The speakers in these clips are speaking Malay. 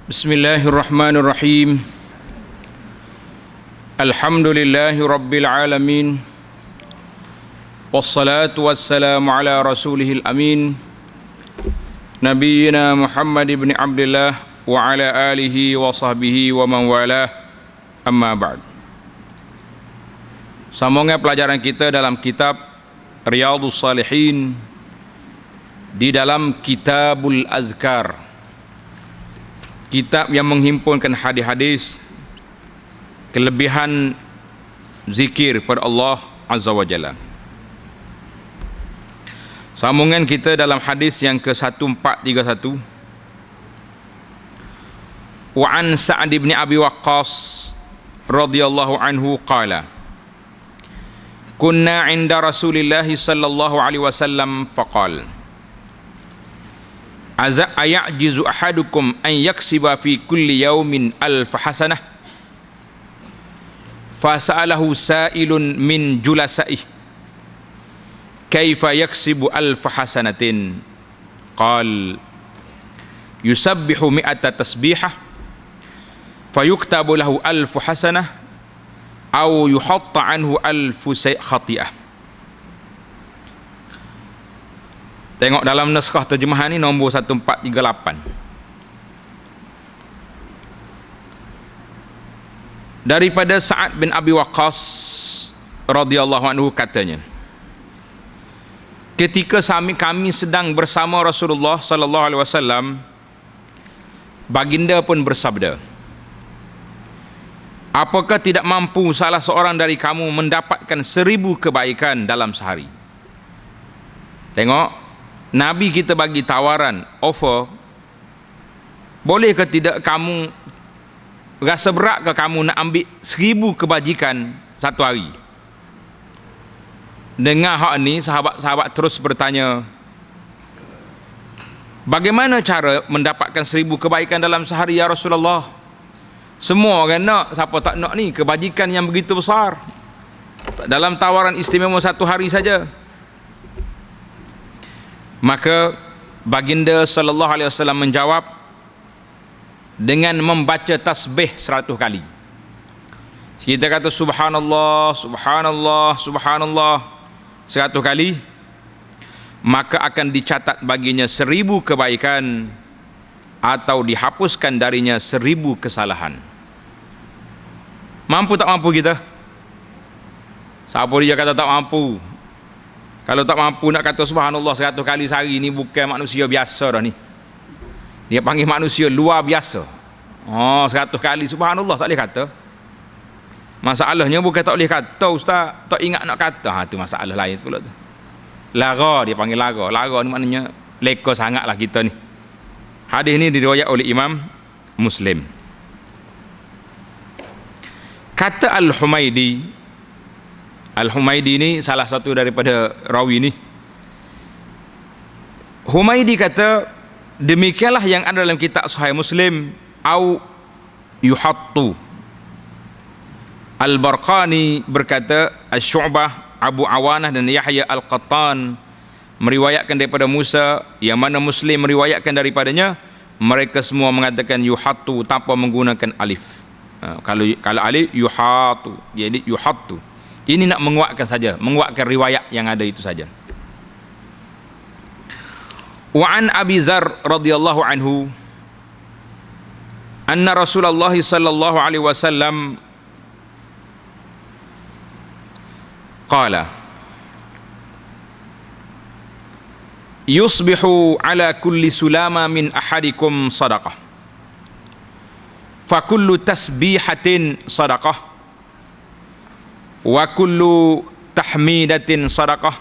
Bismillahirrahmanirrahim. Alhamdulillahi rabbil alamin. Wassalatu wassalamu ala rasulihil amin, Nabiyyina Muhammad ibn Abdullah wa ala alihi wa sahbihi wa man walah. Amma ba'd. Sambungnya pelajaran kita dalam kitab Riyadhus Shalihin di dalam Kitabul Azkar, kitab yang menghimpunkan hadis-hadis kelebihan zikir pada Allah Azza wa Jalla. Sambungan kita dalam hadis yang ke-1431. Wa an Sa'd bin Abi Waqqas radhiyallahu anhu qala kunna 'inda Rasulillah sallallahu alaihi wasallam faqala ayajizu ahadukum an yaksiba fi kulli yawmin alf hasanah fasa'alahu sa'ilun min julasa'ih kaifa yaksibu alf hasanatin qal yusabbihu mi'ata tasbihah fayuktabu lahu alf hasanah aw yuhatta anhu alf khati'ah. Tengok dalam naskah terjemahan ni nombor 1438. Daripada Sa'ad bin Abi Waqqas radhiyallahu anhu katanya, ketika kami sedang bersama Rasulullah sallallahu alaihi wasallam, baginda pun bersabda, apakah tidak mampu salah seorang dari kamu mendapatkan 1000 kebaikan dalam sehari? Tengok, Nabi kita bagi tawaran, offer, boleh ke tidak kamu, rasa berat ke kamu nak ambil 1000 kebajikan satu hari? Dengar hak ni, sahabat-sahabat terus bertanya, bagaimana cara mendapatkan 1000 kebaikan dalam sehari ya Rasulullah? Semua orang nak, siapa tak nak ni kebajikan yang begitu besar dalam tawaran istimewa satu hari saja. Maka baginda sallallahu alaihi wasallam menjawab dengan membaca tasbih 100 kali. Kita kata subhanallah, subhanallah, subhanallah 100 kali, maka akan dicatat baginya 1000 kebaikan atau dihapuskan darinya 1000 kesalahan. Mampu tak mampu kita? Siapa dia kata tak mampu? Kalau tak mampu nak kata subhanallah 100 kali sehari ni, bukan manusia biasa dah ni. Dia panggil manusia luar biasa. 100 kali subhanallah tak boleh kata. Masalahnya bukan tak boleh kata, ustaz, tak ingat nak kata. Tu masalah lain pula tu. Lara, dia panggil lara. Lara ni maknanya leka sangatlah kita ni. Hadis ni diriwayat oleh Imam Muslim. Kata Al-Humaidi ni salah satu daripada rawi ni. Humaidi kata, demikianlah yang ada dalam kitab Sahih Muslim, au yuhattu. Al-Barqani berkata, Asy-Syu'bah, Abu Awanah dan Yahya Al-Qattan meriwayatkan daripada Musa, yang mana Muslim meriwayatkan daripadanya, mereka semua mengatakan yuhattu tanpa menggunakan alif. Kalau alif yuhattu, jadi yuhattu. Ini nak menguatkan saja, menguatkan riwayat yang ada itu saja. Wa an Abi Dzar radhiyallahu anhu anna Rasulullah sallallahu alaihi wasallam qala yusbihu ala kulli sulama min ahadikum sadaqah fa kullu tasbihatin sadaqah wa kullu tahmidatin sadaqah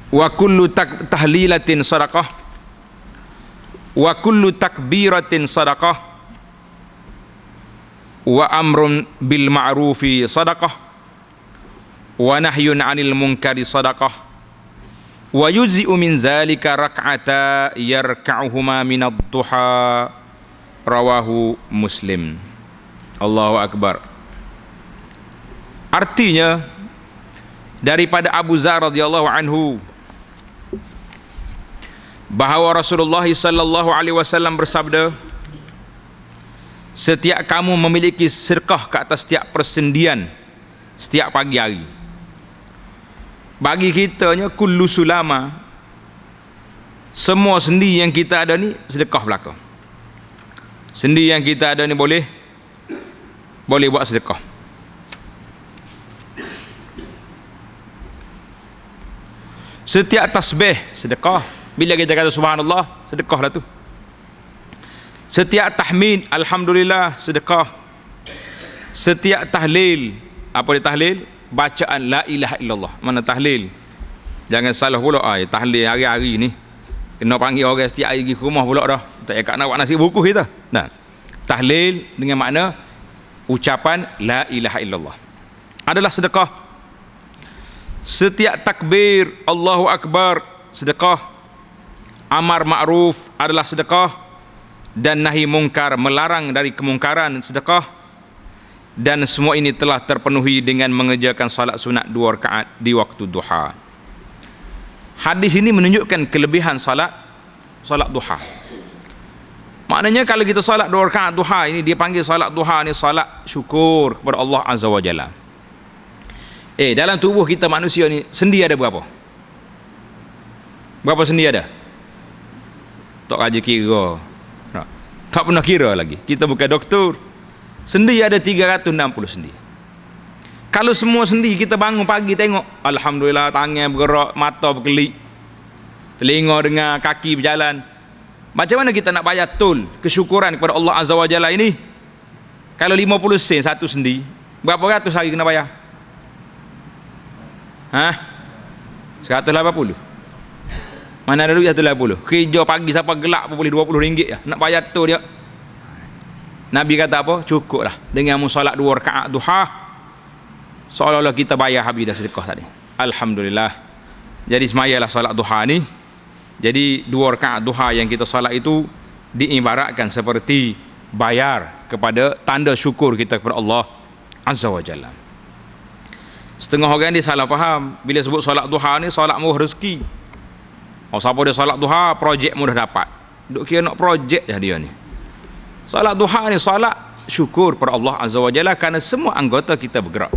wa kullu tahlilatin sadaqah wa kullu takbiratin sadaqah wa amrun bil ma'rufi sadaqah wa nahyun 'anil munkari sadaqah wa yujzi'u min zalika rak'ata yarka'uhuma minad duha. Rawahu Muslim. Allahu Akbar. Artinya daripada Abu Dzar radhiyallahu anhu, bahawa Rasulullah sallallahu alaihi wasallam bersabda, setiap kamu memiliki sedekah ke atas setiap persendian setiap pagi hari. Bagi kitanya kullu sulama, semua sendi yang kita ada ni sedekah belaka. Sendi yang kita ada ni boleh buat sedekah. Setiap tasbih sedekah. Bila kita kata subhanallah, sedekah lah tu. Setiap tahmid alhamdulillah, sedekah. Setiap tahlil, apa dia tahlil? Bacaan la ilaha illallah. Mana tahlil? Jangan salah pula tahlil hari-hari ni kena panggil orang setiap hari pergi ke rumah pula dah. Tak payah nak buat nasi buku kita. Nah, tahlil dengan makna ucapan la ilaha illallah adalah sedekah. Setiap takbir Allahu akbar sedekah. Amar ma'ruf adalah sedekah, dan nahi mungkar, melarang dari kemungkaran, sedekah. Dan semua ini telah terpenuhi dengan mengerjakan salat sunat 2 rakaat di waktu duha. Hadis ini menunjukkan kelebihan salat duha. Maknanya kalau kita salat 2 rakaat duha ini, dia panggil salat duha ni salat syukur kepada Allah Azza wa Jalla. Dalam tubuh kita manusia ni sendi ada berapa? Berapa sendi ada? Tak aja kira. Tak pernah kira lagi. Kita bukan doktor. Sendi ada 360 sendi. Kalau semua sendi kita bangun pagi tengok, alhamdulillah, tangan bergerak, mata berkelip, telinga dengar, kaki berjalan. Macam mana kita nak bayar tol kesyukuran kepada Allah Azza wa Jalla ini? Kalau 50 sen satu sendi, berapa ratus hari kena bayar? 180. Mana ada duit 180. Kerja pagi sampai gelap pun boleh RM20 ya. Nak bayar tu dia. Nabi kata apa? Cukup lah dengan musalat 2 rakaat duha, seolah-olah kita bayar habis dah sedekah tadi. Alhamdulillah. Jadi semayalah salat duha ni. Jadi 2 rakaat duha yang kita salat itu diibaratkan seperti bayar kepada tanda syukur kita kepada Allah Azza wa Jalla. Setengah orang dia salah faham bila sebut salat duha ni salat murah rezeki. Siapa dia salat duha, projek mudah dapat. Duk kira nak projek dah dia ni. Salat duha ni salat syukur pada Allah Azza wa Jalla kerana semua anggota kita bergerak.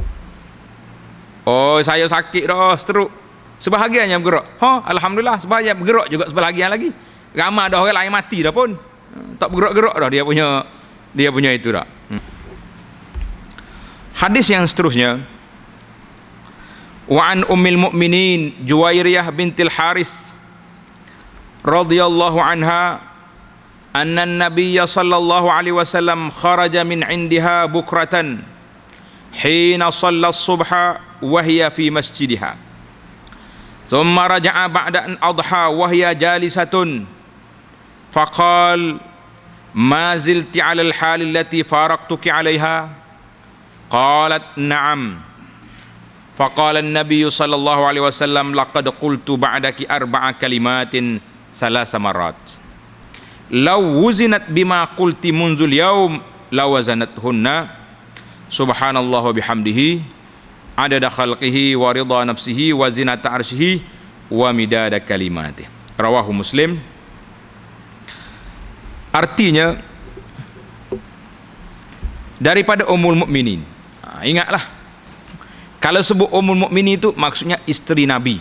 Saya sakit dah, stroke. Sebahagian yang bergerak. Alhamdulillah, sebahagian bergerak juga sebahagian lagi. Ramai dah orang lain mati dah pun. Tak bergerak-gerak dah dia punya itu dah. Hadis yang seterusnya. Wa an ummil mu'minin Juwairiyah bintil Haris radhiyallahu anha anna an-nabiy sallallahu alaihi wasallam kharaja min 'indiha bukratan hina shalla as-subha wa hiya fi masjidiha thumma raja'a ba'da an adha wa hiya jalisatun faqala ma zilti 'ala al-hal allati faraqtuki 'alayha qalat na'am faqala an-nabiy sallallahu alaihi wasallam laqad qultu ba'daki 4 kalimatin 3 marat law wuzinat bima qulti munzul yaum lawazanathunna subhanallah wa bihamdihi adada khalqihi wa ridha nafsihi wa zinata arshihi wa midada kalimatihi. Rawahu Muslim. Artinya daripada Ummul Mukminin. Ingatlah, kalau sebut Ummul Mukminin itu maksudnya isteri Nabi.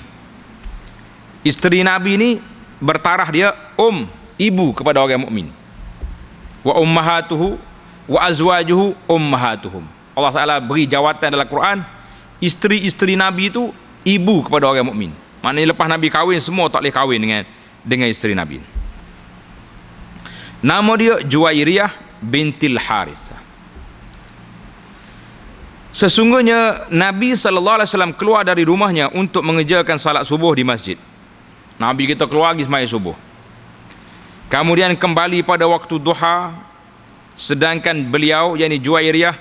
Isteri Nabi ini bertaraf dia ibu kepada orang mukmin. Wa ummahatuhu wa azwajuhu ummahatuhum. Allah Taala beri jawatan dalam Quran, isteri-isteri Nabi itu ibu kepada orang mukmin. Maknanya lepas Nabi kahwin, semua tak boleh kahwin dengan isteri Nabi. Nama dia Juwairiyah bintil Haris. Sesungguhnya Nabi SAW keluar dari rumahnya untuk mengerjakan salat subuh di masjid. Nabi kita keluar pergi sembahyang subuh. Kemudian kembali pada waktu duha, sedangkan beliau yakni Juwairiyah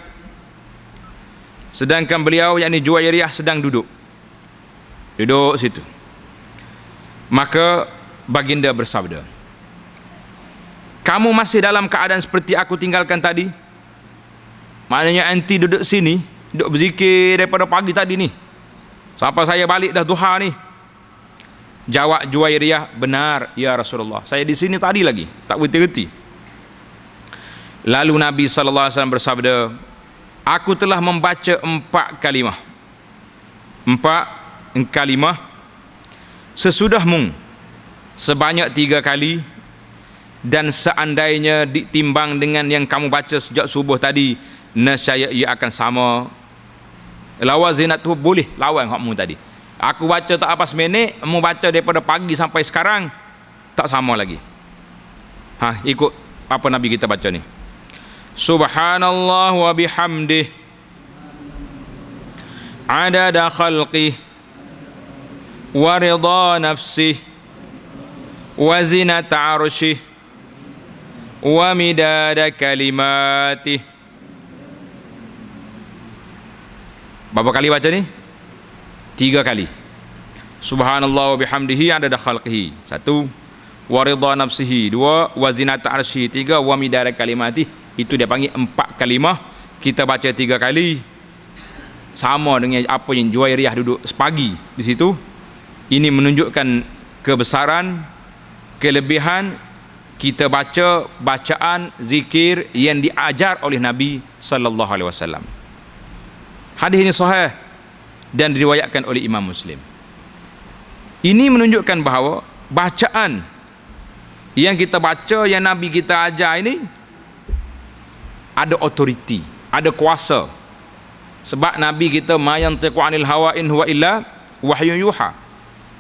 sedang duduk situ. Maka baginda bersabda, kamu masih dalam keadaan seperti aku tinggalkan tadi? Maknanya anti duduk sini, duduk berzikir daripada pagi tadi ni sampai saya balik dah duha ni. Jawab Juwairiyah, benar ya Rasulullah, saya di sini tadi lagi, tak berhenti-henti. Lalu Nabi SAW bersabda, aku telah membaca 4 kalimah. 4 kalimah sesudahmu sebanyak 3 kali, dan seandainya ditimbang dengan yang kamu baca sejak subuh tadi, nescaya ia akan sama. Lawazinat tu boleh lawan hakmu tadi. Aku baca tak apa seminit, kamu baca daripada pagi sampai sekarang tak sama lagi. Ikut apa Nabi kita baca ni. Subhanallah wa bihamdih adada khalqih wa ridha nafsih wa zinata arshih wa midada kalimatih. Berapa kali baca ni? 3 kali. Subhanallah wa bihamdihi adada khalqihi 1, wa ridha nafsihi 2, wa zinata arsyihi 3, wa midada kalimati. Itu dia panggil 4 kalimah. Kita baca 3 kali, sama dengan apa yang Juwairiyah duduk sepagi di situ. Ini menunjukkan kebesaran, kelebihan kita baca bacaan zikir yang diajar oleh Nabi sallallahu alaihi wasallam. Hadis ini sahih dan diriwayatkan oleh Imam Muslim. Ini menunjukkan bahawa bacaan yang kita baca, yang Nabi kita ajar ini ada otoriti, ada kuasa. Sebab Nabi kita ma yantiqu anil hawa in huwa illa wahyun yuha.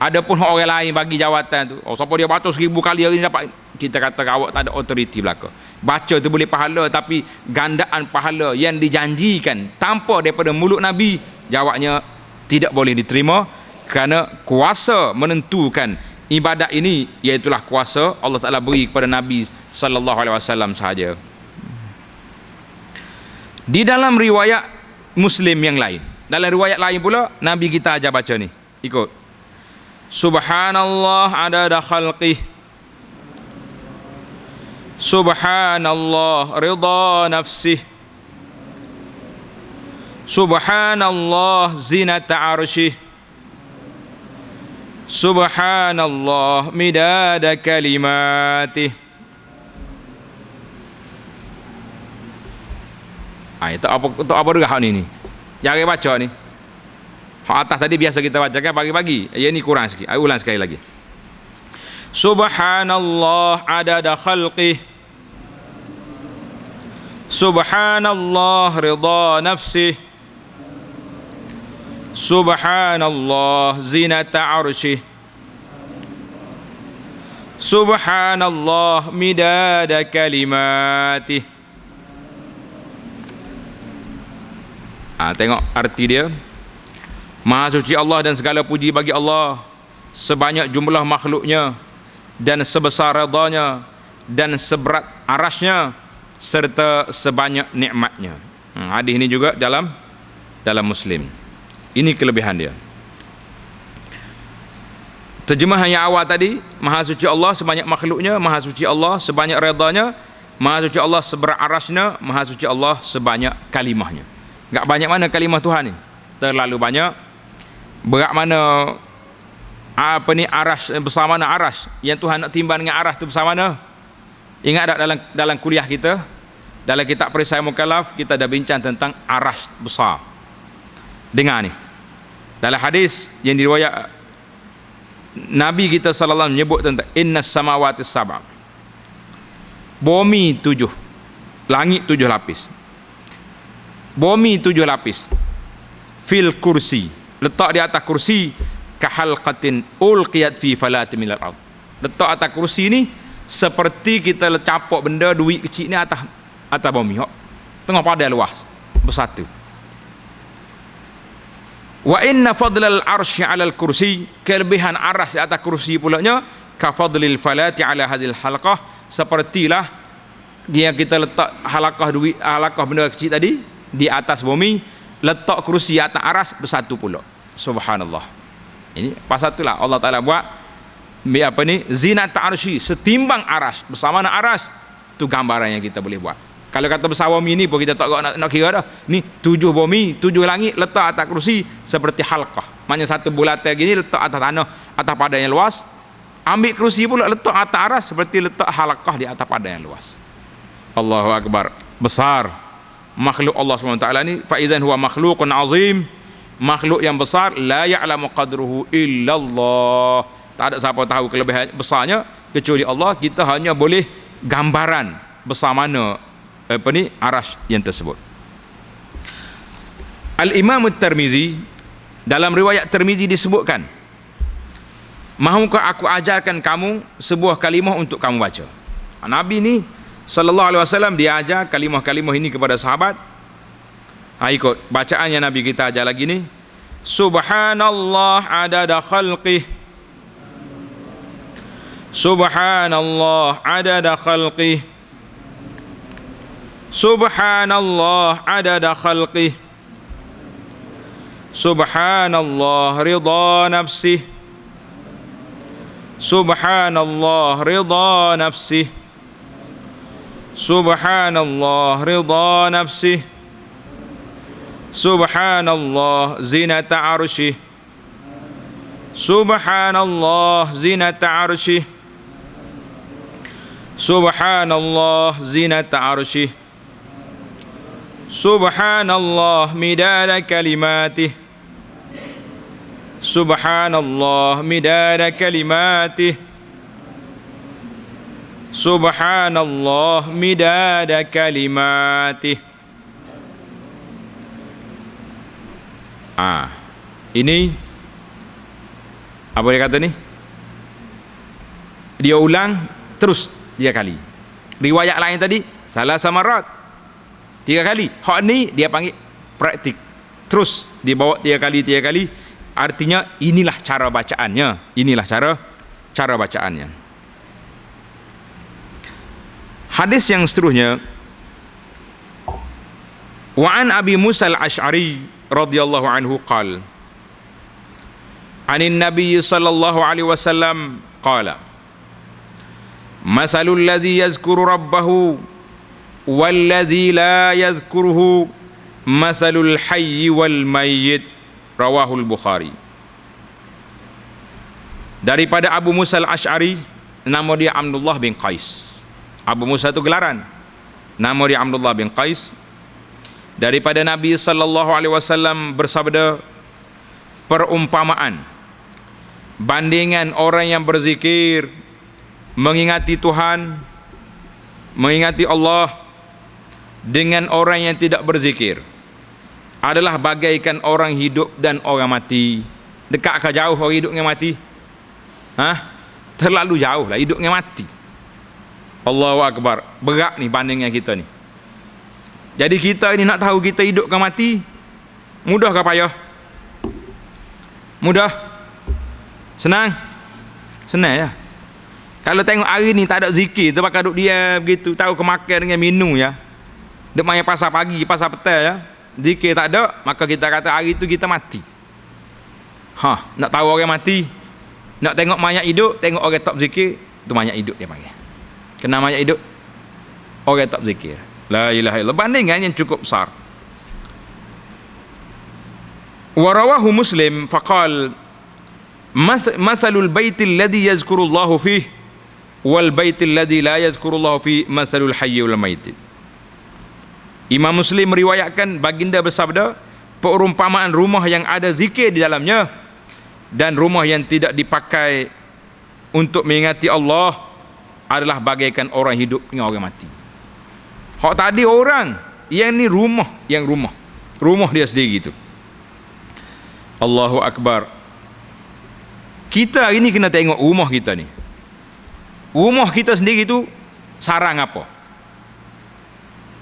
Adapun orang lain bagi jawatan tu, siapa dia baca 1000 kali hari ni dapat, kita kata awak tak ada otoriti belaka. Baca tu boleh pahala, tapi gandaan pahala yang dijanjikan tanpa daripada mulut Nabi, jawabnya tidak boleh diterima, kerana kuasa menentukan ibadat ini iaitulah kuasa Allah Ta'ala beri kepada Nabi sallallahu alaihi wasallam sahaja. Di dalam riwayat Muslim yang lain, dalam riwayat lain pula Nabi kita ajar baca ni, ikut. Subhanallah adada khalqih, Subhanallah ridha nafsih, Subhanallah zinata arshih, Subhanallah midada kalimatih. Itu apa derah ni? Jangan baca ni. Hak atas tadi biasa kita baca kan pagi-pagi. Yang ni kurang sikit. Ulang sekali lagi. Subhanallah adada khalqih, Subhanallah ridha nafsih, Subhanallah zinata arshih, Subhanallah midada kalimatih. Tengok arti dia. Maha suci Allah dan segala puji bagi Allah, sebanyak jumlah makhluknya dan sebesar redanya dan seberat arasnya serta sebanyak nikmatnya. Hadis ini juga dalam Muslim. Ini kelebihan dia. Terjemahan yang awal tadi, Maha suci Allah sebanyak makhluknya, Maha suci Allah sebanyak redanya, Maha suci Allah seberat arasnya, Maha suci Allah sebanyak kalimahnya. Enggak banyak mana kalimah Tuhan ni? Terlalu banyak. Berat mana aras, besar mana aras yang Tuhan nak timbang dengan aras tu besar mana? Ingat tak dalam kuliah kita, dalam kitab Perisai Mukallaf, kita dah bincang tentang aras besar. Dengar ni, dalam hadis yang diriwayat Nabi kita sallallahu alaihi wasallam menyebut tentang innas samawati sab'a, bumi 7, langit 7 lapis, bumi 7 lapis, fil kursi, letak di atas kursi, kahalqatin ulqiyat fi falatin minal ard. Letak atas kursi ni seperti kita capak benda duit kecil ni atas bumi, tengah padai luas bersatu. Wa inna fadlal arsy 'alal kursi, kelebihan aras di atas kursi pulanya, ka fadlil falati 'ala hadhil halqah, sepertilah dia kita letak halaqah benda kecil tadi di atas bumi, letak kursi atas aras bersatu pula. Subhanallah. Ini pasal itulah Allah Ta'ala buat zinat arsy, setimbang aras, bersama aras. Itu gambaran yang kita boleh buat. Kalau kata bersama bumi ni pun kita tak nak kira dah. Ni 7 bumi, 7 langit letak atas kerusi seperti halqah. Maknanya satu bulatan gini letak atas tanah, atas padang yang luas. Ambil kerusi pula letak atas aras seperti letak halqah di atas padang yang luas. Allahu akbar. Besar makhluk Allah SWT ni. Fa idzan huwa makhluqun azim. Makhluk yang besar, la ya'lamu qadruhu illallah. Tak ada siapa tahu kelebihan besarnya kecuali Allah. Kita hanya boleh gambaran besar mana arash yang tersebut. Al-Imam At-Tirmizi, dalam riwayat Tirmizi disebutkan, mahukah aku ajarkan kamu sebuah kalimah untuk kamu baca? Nabi ni sallallahu alaihi wasallam dia ajar kalimah-kalimah ini kepada sahabat. Ikut bacaannya Nabi kita ajar lagi ni. Subhanallah adada khalqih. Subhanallah adada khalqih. Subhanallah adada khalqih. Subhanallah ridha nafsih. Subhanallah ridha nafsih. Subhanallah ridha nafsih. Subhanallah zinata arshih. Subhanallah zinata arshih. Subhanallah zinata arshih. Subhanallah midada kalimatih. Subhanallah midada kalimatih. Subhanallah midada kalimatih. Ini apa dia kata ni? Dia ulang terus 3 kali. Riwayat lain tadi salah samarat 3 kali. Hak ni dia panggil praktik. Terus dibawa 3 kali. Artinya inilah cara bacaannya. Inilah cara bacaannya. Hadis yang seterusnya, wa an Abi Musa al-Asy'ari radhiyallahu anhu qala anin Nabi sallallahu alaihi wasallam qala masalul ladzi yazkuru rabbahu wal ladzi la yazkuruhu masalul hayy wal mayyit, rawahul Bukhari. Daripada Abu Musa al-Asy'ari, nama dia Abdullah bin Qais. Abu Musa itu gelaran, nama dia Abdullah bin Qais. Daripada Nabi sallallahu alaihi wasallam bersabda, perumpamaan bandingan orang yang berzikir, mengingati Tuhan, mengingati Allah, dengan orang yang tidak berzikir adalah bagaikan orang hidup dan orang mati. Dekat ke jauh orang hidup dengan mati? Terlalu jauh lah hidup dengan mati. Allahu akbar. Berat ni bandingnya kita ni. Jadi kita ini nak tahu kita hidup ke mati, mudah ke payah? Mudah? Senang? Senang ya. Kalau tengok hari ni tak ada zikir, terpakai duduk dia begitu, tahu ke makan dengan minum ya. Duk main pasar pagi, pasar petang ya. Zikir tak ada, maka kita kata hari tu kita mati. Nak tahu orang mati, nak tengok mayat hidup, tengok orang tak zikir, tu mayat hidup dia panggil. Kenal mayat hidup? Orang tak zikir. La ilaha illallah. Bandingan yang cukup besar. Wa rawahu Muslim faqal masalul baitil ladzi yazkurullahu fihi wal baitil ladzi la yazkurullahu fihi masalul hayy wal mayit. Imam Muslim meriwayatkan baginda bersabda, perumpamaan rumah yang ada zikir di dalamnya dan rumah yang tidak dipakai untuk mengingati Allah adalah bagaikan orang hidup dengan orang mati. Hak tadi orang, yang ni rumah, rumah dia sendiri itu. Allahu akbar. Kita hari ni kena tengok rumah kita ni. Rumah kita sendiri tu sarang apa?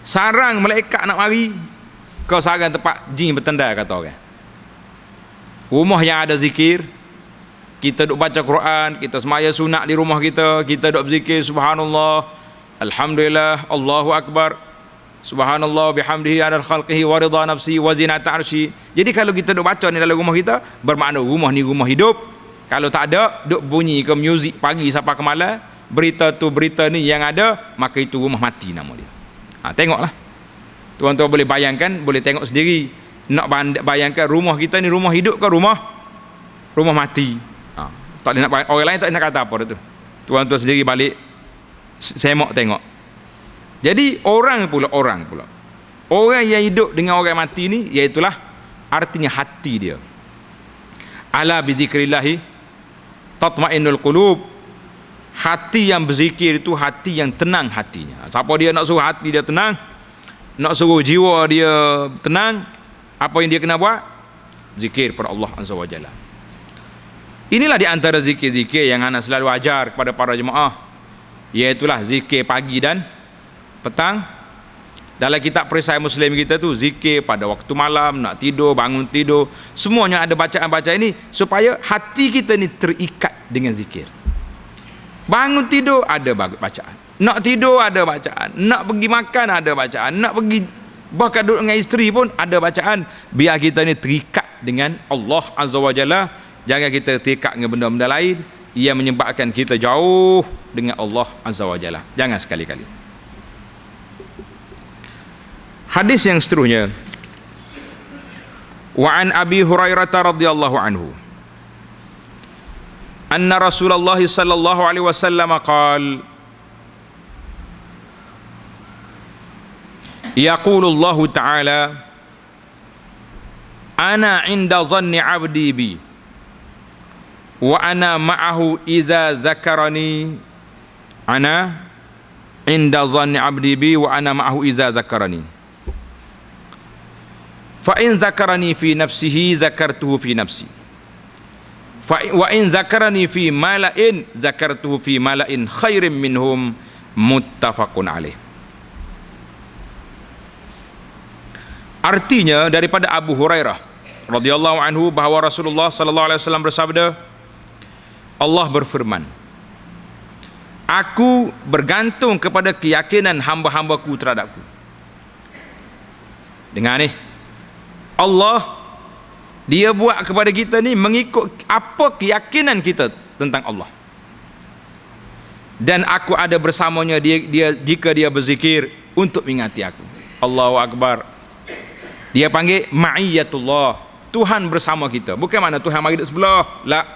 Sarang malaikat nak mari, kau sarang tempat jin bertendar kata orang. Rumah yang ada zikir, kita duk baca Quran, kita semaya sunat di rumah kita duk berzikir subhanallah, alhamdulillah, Allahu akbar, subhanallah bihamdihi adad khalqihi wa ridha nafsi wa zinata arsy. Jadi kalau kita duk baca ni dalam rumah kita, bermakna rumah ni rumah hidup. Kalau tak ada, duk bunyi ke muzik pagi sampai ke malam, berita tu berita ni yang ada, maka itu rumah mati nama dia. Tengoklah. Tuan-tuan boleh bayangkan, boleh tengok sendiri. Nak bayangkan rumah kita ni rumah hidup ke rumah mati. Tak boleh nak orang lain tak nak kata apa tu. Tuan-tuan sendiri balik semak tengok. Jadi orang pula orang yang hidup dengan orang mati ni, iaitulah artinya hati dia. Ala bi dzikrillahi tatma'innul qulub. Hati yang berzikir itu hati yang tenang hatinya. Siapa dia nak suruh hati dia tenang, nak suruh jiwa dia tenang, apa yang dia kena buat? Zikir pada Allah Azza wa Jalla. Inilah di antara zikir-zikir yang ana selalu ajar kepada para jemaah, iaitulah zikir pagi dan petang. Dalam kitab perisai Muslim kita tu, zikir pada waktu malam, nak tidur, bangun tidur, semuanya ada bacaan-bacaan ini supaya hati kita ni terikat dengan zikir. Bangun tidur ada bacaan, nak tidur ada bacaan, nak pergi makan ada bacaan, nak pergi bahkan duduk dengan isteri pun ada bacaan. Biar kita ni terikat dengan Allah Azza wa Jalla. Jangan kita terikat dengan benda-benda lain yang menyebabkan kita jauh dengan Allah Azza wa Jalla. Jangan sekali-kali. Hadis yang seterusnya, wa an Abi Hurairah radhiyallahu anhu anna Rasulullah sallallahu alaihi wasallam qala yaqulu Allah ta'ala ana 'inda dhanni 'abdi bi wa ana ma'ahu idza zakarani. Ana 'inda dhanni 'abdi bi wa ana ma'ahu idza zakarani. Fa in zakarani fi nafsihi zakartuhu fi nafsi. Wa in zakarani fi mala'in zakartuhu fi mala'in khairin minhum. Muttafaqun alaih. Artinya daripada Abu Hurairah radhiyallahu anhu bahawa Rasulullah sallallahu alaihi wasallam bersabda, Allah berfirman, aku bergantung kepada keyakinan hamba-hambaku terhadapku. Dengar ni, Allah dia buat kepada kita ni mengikut apa keyakinan kita tentang Allah. Dan aku ada bersamanya dia jika dia berzikir untuk mengingati aku. Allahu Akbar. Dia panggil ma'iyatullah, Tuhan bersama kita. Bukan makna Tuhan mari duduk sebelah. La.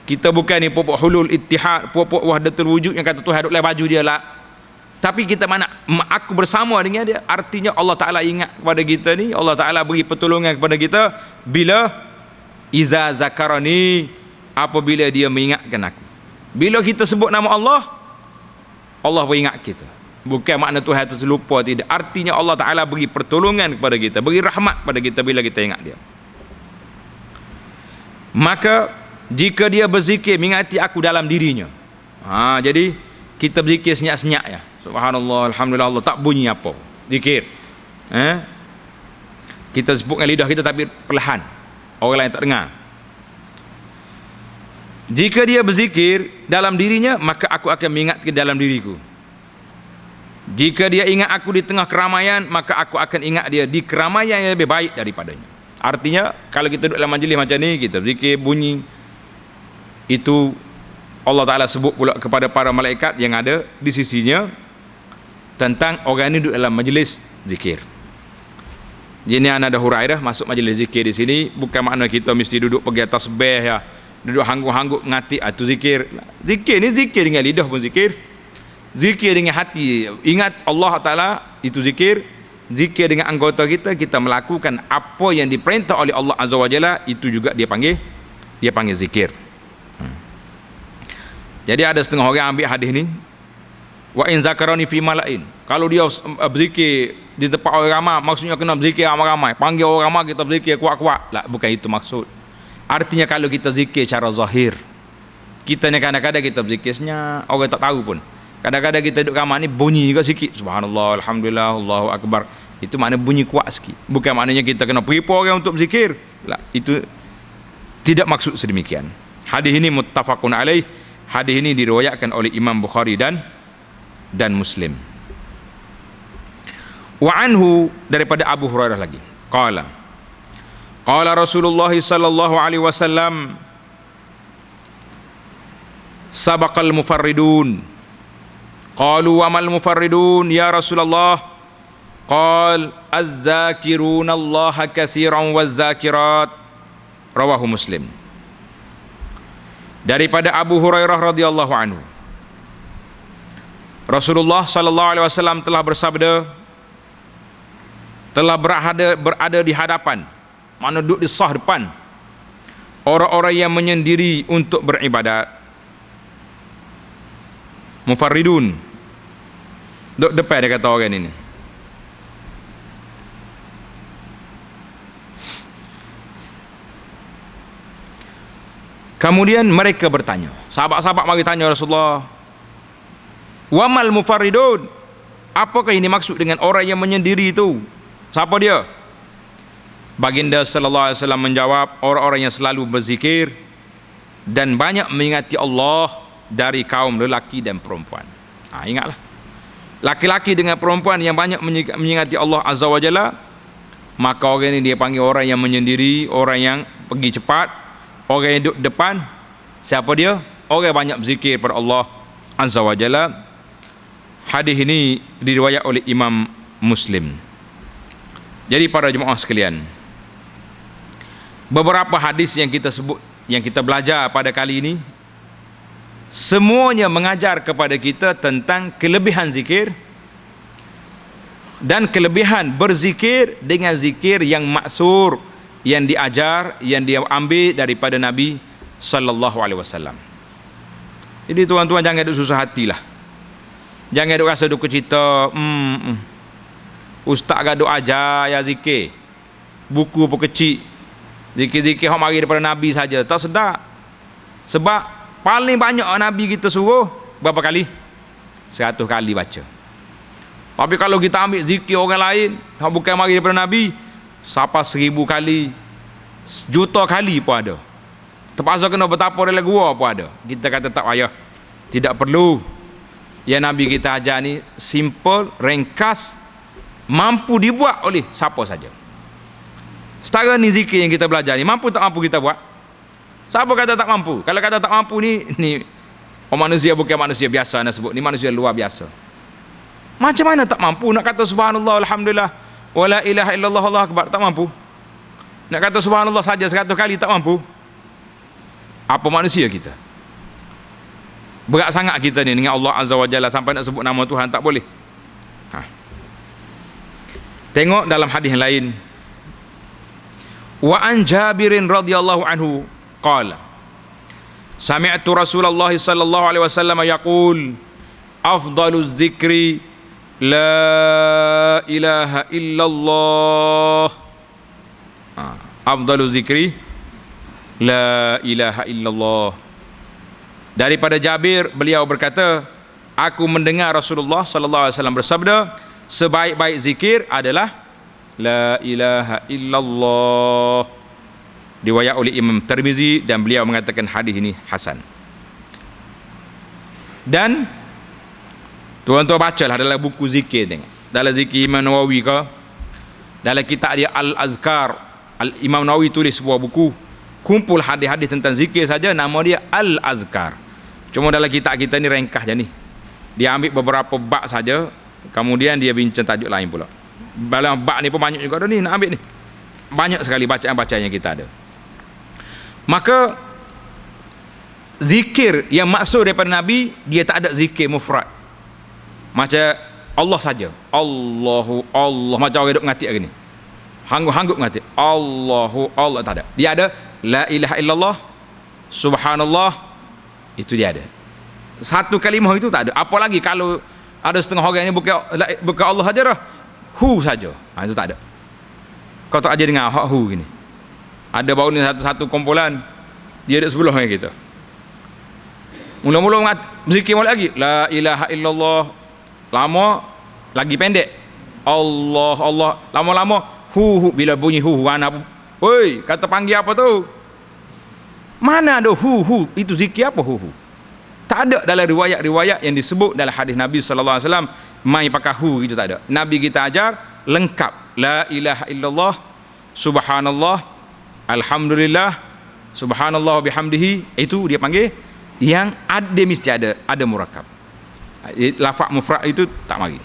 Kita bukan ni pupuk hulul ittihad, pupuk wahdatul wujud yang kata Tuhan duduk dalam baju dia. La. Tapi kita mana aku bersama dengan dia, artinya Allah Ta'ala ingat kepada kita ni, Allah Ta'ala beri pertolongan kepada kita bila iza zakarani, apabila dia mengingatkan aku. Bila kita sebut nama Allah, Allah beringat kita. Bukan makna Tuhan itu lupa, tidak. Artinya Allah Ta'ala beri pertolongan kepada kita, beri rahmat kepada kita bila kita ingat dia. Maka jika dia berzikir mengingati aku dalam dirinya, jadi kita berzikir senyap-senyap ya. Subhanallah, alhamdulillah, Allah tak bunyi apa zikir. Kita sebut dengan lidah kita tapi perlahan, orang lain tak dengar. Jika dia berzikir dalam dirinya, maka aku akan mengingatkan dalam diriku. Jika dia ingat aku di tengah keramaian, maka aku akan ingat dia di keramaian yang lebih baik daripadanya. Artinya kalau kita duduk dalam majlis macam ni, kita berzikir bunyi, itu Allah Ta'ala sebut pula kepada para malaikat yang ada di sisinya tentang orang ini duduk dalam majlis zikir. Jadi ada Hurairah masuk majlis zikir di sini, bukan makna kita mesti duduk pergi atas tasbih ya, duduk hanggup-hanggup ngati itu zikir. Zikir ni zikir dengan lidah pun zikir, zikir dengan hati ingat Allah Ta'ala itu zikir, zikir dengan anggota kita melakukan apa yang diperintah oleh Allah Azza wa Jalla, itu juga dia panggil zikir. Jadi ada setengah orang ambil hadis ni, wa in zakarani fi mala'in, kalau dia berzikir di tempat orang ramai, maksudnya kena berzikir ramai-ramai, panggil orang ramai kita berzikir kuat-kuat. Lah, bukan itu maksud. Artinya kalau kita zikir secara zahir, kita ni kadang-kadang kita berzikir senyap, orang tak tahu pun. Kadang-kadang kita duduk kamar ni bunyi juga sikit, subhanallah, alhamdulillah, Allahu Akbar. Itu makna bunyi kuat sikit. Bukan maknanya kita kena prepare orang untuk berzikir. Lah, itu tidak maksud sedemikian. Hadis ini muttafaqun alaih. Hadis ini diriwayatkan oleh Imam Bukhari dan Muslim. Wa anhu, daripada Abu Hurairah lagi, qala Rasulullah sallallahu alaihi wasallam, sabaqal mufarridun Qalu wa mal mufarridun ya Rasulullah? Qal az-zakiruna Allah katsiran waz-zakirat. Rawahu Muslim. Daripada Abu Hurairah radhiyallahu anhu, Rasulullah sallallahu alaihi wasallam telah bersabda, telah berada di hadapan, mana duduk di sah depan orang-orang yang menyendiri untuk beribadat. Mufarridun, duduk depan dia kata orang ini. Kemudian mereka bertanya, sahabat-sahabat mari tanya Rasulullah, wamal mufarridun, apakah ini maksud dengan orang yang menyendiri itu? Siapa dia? Baginda sallallahu alaihi wasallam menjawab, orang-orang yang selalu berzikir dan banyak mengingati Allah dari kaum lelaki dan perempuan. Ingatlah, laki-laki dengan perempuan yang banyak mengingati Allah azza wa jalla, maka orang ini dia panggil orang yang menyendiri, orang yang pergi cepat, orang yang duduk depan. Siapa dia? Orang yang banyak berzikir pada Allah azza wa jalla. Hadis ini diriwayat oleh Imam Muslim. Jadi para jemaah sekalian, beberapa hadis yang kita sebut, yang kita belajar pada kali ini, semuanya mengajar kepada kita tentang kelebihan zikir dan kelebihan berzikir dengan zikir yang maksur, yang diajar, yang dia ambil daripada Nabi sallallahu alaihi wasallam. Jadi tuan-tuan jangan duk susah hatilah. Jangan duk rasa duk cerita, ustaz gaduh ajar ya zikir. Buku pun kecil. Zikir-zikir hak mari daripada Nabi saja. Tak sedap. Sebab paling banyak Nabi kita suruh berapa kali? 100 kali baca. Tapi kalau kita ambil zikir orang lain hak bukan mari daripada Nabi, sampai 1000 kali, juta kali pun ada. Terpaksa kena bertapa dalam gua pun ada. Kita kata tak payah, tidak perlu. Yang Nabi kita ajar ni simple, ringkas, mampu dibuat oleh siapa saja. Setara ni zikir yang kita belajar ni, mampu tak mampu kita buat? Siapa kata tak mampu? Kalau kata tak mampu ni orang manusia bukan manusia biasa nak sebut, ni manusia luar biasa. Macam mana tak mampu nak kata subhanallah alhamdulillah wala ilaha illallah Allah akbar? Tak mampu. Nak kata subhanallah saja 100 kali tak mampu. Apa manusia kita? Berat sangat kita ni dengan Allah azza wa jalla sampai nak sebut nama Tuhan tak boleh. Tengok dalam hadis lain, wa an Jabirin radhiyallahu anhu qala sami'tu Rasulullah sallallahu alaihi wasallam yaqul afdaluz dzikri la ilaha illallah. Afdaluz dzikri la ilaha illallah. Daripada Jabir, beliau berkata, aku mendengar Rasulullah sallallahu alaihi wasallam bersabda, sebaik-baik zikir adalah la ilaha illallah. Riwayat oleh Imam Tirmizi dan beliau mengatakan hadis ini hasan. Dan tuan-tuan bacalah dalam buku zikir, tengok. Dalam zikir Imam Nawawi ke, dalam kitab dia Al-Azkar, Imam Nawawi tulis sebuah buku kumpul hadis-hadis tentang zikir saja, nama dia Al-Azkar. Cuma dalam kitab kita ni ringkas je ni. Dia ambil beberapa bab saja, kemudian dia bincang tajuk lain pula. Dalam bab ni pun banyak juga dah ni nak ambil ni. Banyak sekali bacaan-bacaan yang kita ada. Maka zikir yang maksud daripada Nabi, dia tak ada zikir mufrad. Macam Allah saja. Allahu Allah, macam orang duk ngati hari ni. Hanggup-hanggup ngati. Allahu Allah, tak ada. Dia ada la ilaha illallah, subhanallah, itu dia ada. Satu kalimah itu tak ada. Apalagi kalau ada setengah orang ni bukan Allah saja dah, hu saja. Itu tak ada. Kau tak aja dengar hak hu gini. Ada baru ni satu kumpulan, dia ada sebelah dengan kita. Mula-mula berzikir lagi la ilaha illallah, lama lagi pendek Allah Allah, lama-lama hu bila bunyi hu anak, oi kata panggil apa tu? Mana ada hu itu zikir apa hu? Tak ada dalam riwayat-riwayat yang disebut dalam hadis Nabi sallallahu alaihi wasallam mai pakai hu, itu tak ada. Nabi kita ajar lengkap la ilaha illallah, subhanallah, alhamdulillah, subhanallah bihamdihi, itu dia panggil yang ada, mesti ada murakab. Lafaz mufrad itu tak mari.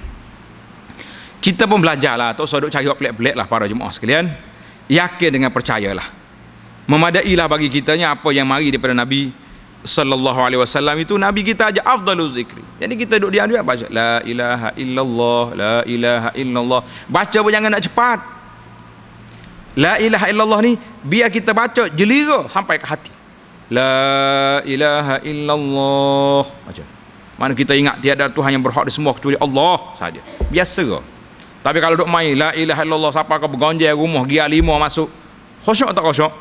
Kita pun belajarlah, tak usah duk cari pelik-pelik lah para jemaah sekalian. Yakin dengan percayalah. Memadailah bagi kitanya apa yang mari daripada Nabi sallallahu alaihi wasallam itu. Nabi kita aja afdaluz zikri. Jadi kita duk diam baca la ilaha illallah, la ilaha illallah. Baca pun jangan nak cepat. La ilaha illallah ni biar kita baca jelira sampai ke hati. La ilaha illallah. Baca. Mana kita ingat tiada Tuhan yang berhak disemua kecuali Allah saja. Biasa ke? Tapi kalau duk main la ilaha illallah siapa kau bergonjang rumah gia 5 masuk. Khusyuk tak khusyuk?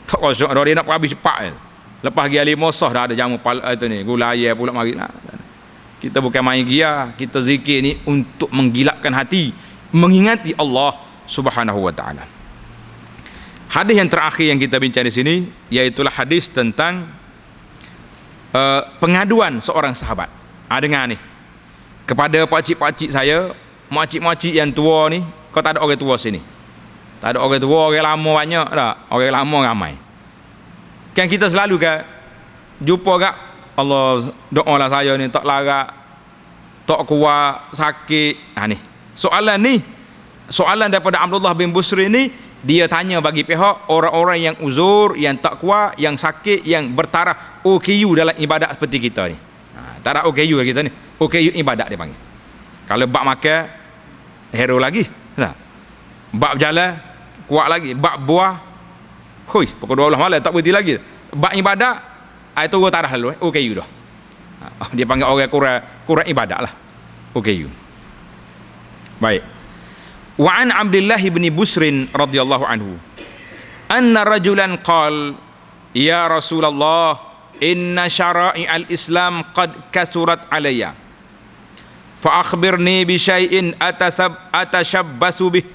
Tak khusyuk. Dia nak habis cepat je. Lepas gia 5 sah dah ada jamu itu ni, gulaya pula mari lah. Kita bukan main gia, kita zikir ni untuk menggilakkan hati, mengingati Allah Subhanahu wa taala. Hadis yang terakhir yang kita bincang di sini iaitu hadis tentang pengaduan seorang sahabat. Dengar ni. Kepada pakcik-pakcik saya, makcik-makcik yang tua ni, kau tak ada orang tua sini. Tak ada orang tua, orang lama banyak tak? Orang lama ramai. Kan kita selalu kan jumpa kat Allah doalah saya ni tak larat, tak kuat, sakit. Ni. Soalan daripada Abdullah bin Busri ni, dia tanya bagi pihak orang-orang yang uzur, yang tak kuat, yang sakit, yang bertaraf OKU dalam ibadat seperti kita ni. Tak ada OKU kita ni. OKU ibadat dia panggil. Kalau bab makan hero lagi. Tak. Bab jalan kuat lagi, bab buah hui, pukul 12 malam tak berhenti lagi. Bab ibadat itu gua tarah lalu OKU dah. Dia panggil orang kurang ibadat lah. OKU. Baik. Wa an Abdullah bin Busrin radhiyallahu anhu anna rajulan qala ya Rasulullah inna syara'i al-Islam qad kasurat alayya fa akhbirni bi syai'in atashabbasu bih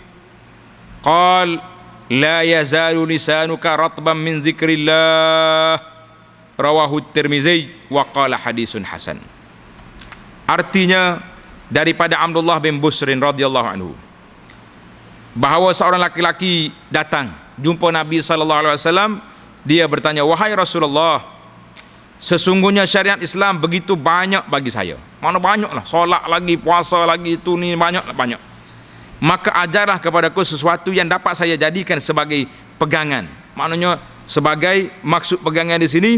qala la yazalu lisanuka ratban min zikrillah rawahu Tirmizi wa qala hadisun hasan. Artinya daripada Abdullah bin Busrin radhiyallahu anhu bahawa seorang laki-laki datang jumpa Nabi sallallahu alaihi wasallam, dia bertanya, wahai Rasulullah, sesungguhnya syariat Islam begitu banyak bagi saya. Mana banyaklah, solat lagi, puasa lagi, itu ni banyak. Maka ajarlah kepadaku sesuatu yang dapat saya jadikan sebagai pegangan. Maknanya sebagai maksud pegangan di sini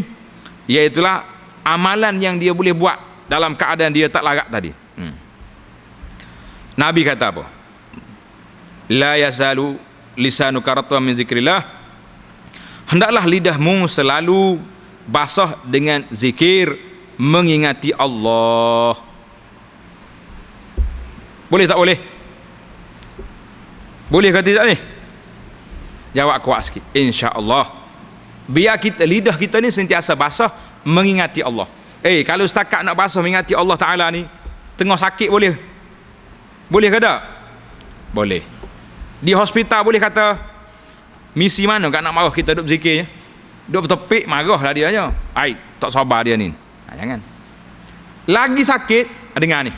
iaitulah amalan yang dia boleh buat dalam keadaan dia tak larat tadi. Nabi kata apa? La yazalu lisanuka ratban min zikrillah. Hendaklah lidahmu selalu basah dengan zikir, mengingati Allah. Boleh tak boleh? Boleh ke tidak ni? Jawab kuat sikit. InsyaAllah. Biar kita, lidah kita ni sentiasa basah mengingati Allah. Kalau setakat nak basah mengingati Allah Ta'ala ni, tengah sakit boleh? Boleh ke tak? Boleh. Di hospital boleh kata, misi mana kat nak marah kita duduk berzikir je? Duduk bertepik, marah lah dia je. Tak sabar dia ni. Jangan. Lagi sakit, dengar ni.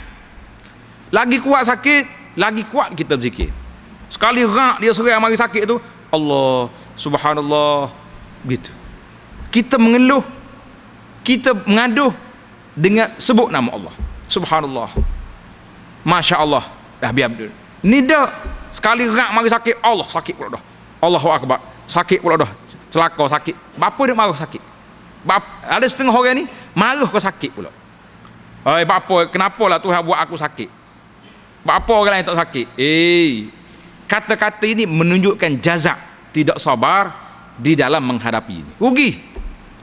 Lagi kuat sakit, lagi kuat kita berzikir. Sekali rak dia serai mari sakit tu, Allah, subhanallah, gitu. Kita mengeluh, kita mengaduh dengan sebut nama Allah. Subhanallah. Masya Allah. Dah biar. Ni dah sekali rak mari sakit, Allah sakit pula dah. Allahu akbar. Sakit pula dah. Celaka sakit. Bapa dia marah sakit. Ada setengah orang ni marah ke sakit pula. Bapa, kenapalah Tuhan buat aku sakit? Bapa orang lain tak sakit? Kata-kata ini menunjukkan jazak, tidak sabar di dalam menghadapi ini. Rugi.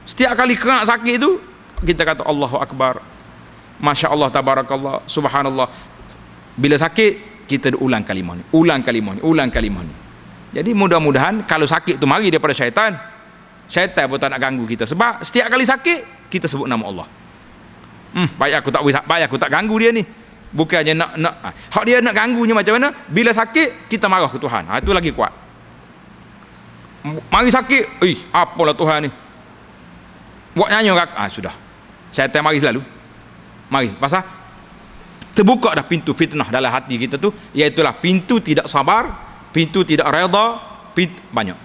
Setiap kali kerak sakit itu kita kata Allahu akbar. Masya Allah, tabarakallah, subhanallah. Bila sakit kita ulang kalimah ni, ulang kalimah ni. Jadi mudah-mudahan kalau sakit tu mari daripada syaitan, syaitan pun tak nak ganggu kita. Sebab setiap kali sakit kita sebut nama Allah. Baik aku tak ganggu dia ni. Bukannya nak hak dia nak ganggunya macam mana? Bila sakit kita marah ke Tuhan. Itu lagi kuat. Mari sakit, apalah Tuhan ni. Buat nyanyi sudah. Syaitan mari selalu. Mari, pasal terbuka dah pintu fitnah dalam hati kita tu, iaitulah pintu tidak sabar, pintu tidak redha, banyak.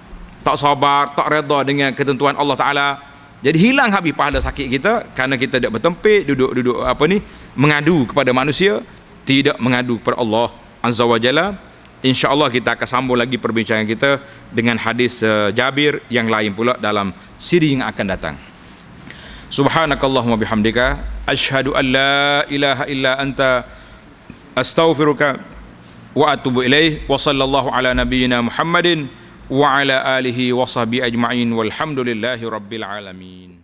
Tak sabar, tak redha dengan ketentuan Allah Ta'ala, Jadi hilang habis pahala sakit kita kerana kita tidak bertempik, duduk mengadu kepada manusia, tidak mengadu kepada Allah Azza wa Jalla. InsyaAllah kita akan sambung lagi perbincangan kita dengan hadis Jabir yang lain pula dalam siri yang akan datang. Subhanakallahumma bihamdika asyhadu an la ilaha illa anta astaghfiruka wa atubu ilaih. Wa sallallahu ala nabiyyina Muhammadin wa ala alihi wa sahbihi ajma'in walhamdulillahi rabbil alamin.